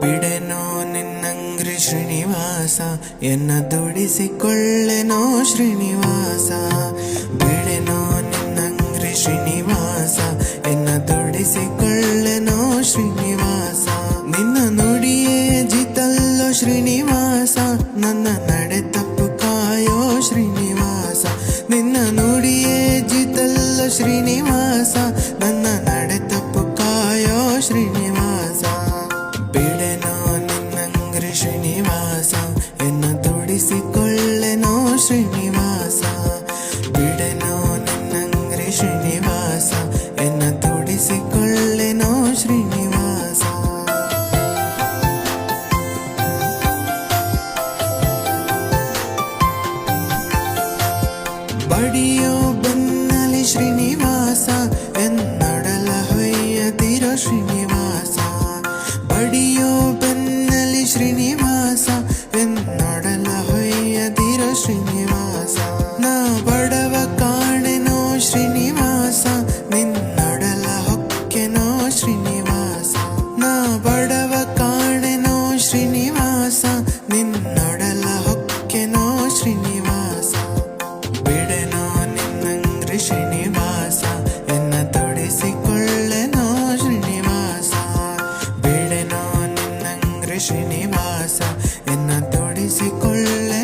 ಬಿಡೆನೋ ನಿನ್ನಂಗ್ರಿ ಶ್ರೀನಿವಾಸ ಎನ್ನ ದುಡಿಸಿಕೊಳ್ಳೆನೋ ಶ್ರೀನಿವಾಸ. ಬಿಡೆನೋ ನಿನ್ನಂಗ್ರಿ ಶ್ರೀನಿವಾಸ ಎನ್ನ ದುಡಿಸಿಕೊಳ್ಳೆನೋ ಶ್ರೀನಿವಾಸ. ನಿನ್ನ ನುಡಿಯೇ ಜಿತಲ್ಲೋ ಶ್ರೀನಿವಾಸ, ನನ್ನ ನಡೆ ತಪ್ಪು ಕಾಯೋ ಶ್ರೀನಿವಾಸ. ನಿನ್ನ ನುಡಿಯೇ ಜಿತಲ್ಲೋ ಶ್ರೀನಿವಾಸ, ನನ್ನ ನಡೆ ತಪ್ಪು ಕಾಯೋ ಶ್ರೀನಿವಾಸ. ಬಿಡೆನೋ ನಿನ್ನಂಗ್ರಿ ಶ್ರೀನಿವಾಸ ಎನ್ನ ದುಡಿಸಿಕೊಳ್ಳೆನೋ ಶ್ರೀನಿವಾಸ. ಬಿಡೆನೋ ನಿನ್ನಂಗ್ರಿ ಶ್ರೀನಿವಾಸ ಎನ್ನ ದುಡಿಸಿಕೊಳ್ಳೆನೋ ಶ್ರೀನಿವಾಸ. ಬಡಿಯೋ ಬೆನ್ನಲಿ ಶ್ರೀನಿವಾಸ ಎನ್ನಡಲ ಹೊಯ್ಯದಿರೋ ಶ್ರೀನಿವಾಸ. ಬಡಿಯೋ ಬೆನ್ನಲಿ ಶ್ರೀನಿವಾಸ ಎನ್ನಡಲ ಹೊಯ್ಯದಿರೋ ಶ್ರೀನಿವಾಸ. ನಾ ಬಡವ ಕಾಣೆನೋ ಶ್ರೀನಿವಾಸ, ನಿನ್ನೊಡಲ ಹೊಕ್ಕೆನೋ ಶ್ರೀನಿವಾಸ. ನಾ ಬಡವ ಕಾಣೆನೋ ಶ್ರೀನಿವಾಸ, ನಿನ್ನೊಡಲ ಹೊಕ್ಕೆನೋ ಶ್ರೀನಿವಾಸ. ಬಿಡೆನೋ ನಿನ್ನಂಗ್ರಿ ಶ್ರೀನಿವಾಸ ಎನ್ನ ತೊಡಿಸಿಕೊಳ್ಳೆನೋ ಶ್ರೀನಿವಾಸ. ಬಿಡೆನೋ ನಿನ್ನಂಗ್ರಿ ಶ್ರೀನಿವಾಸ ಎನ್ನ ತೊಡಿಸಿಕೊಳ್ಳೆ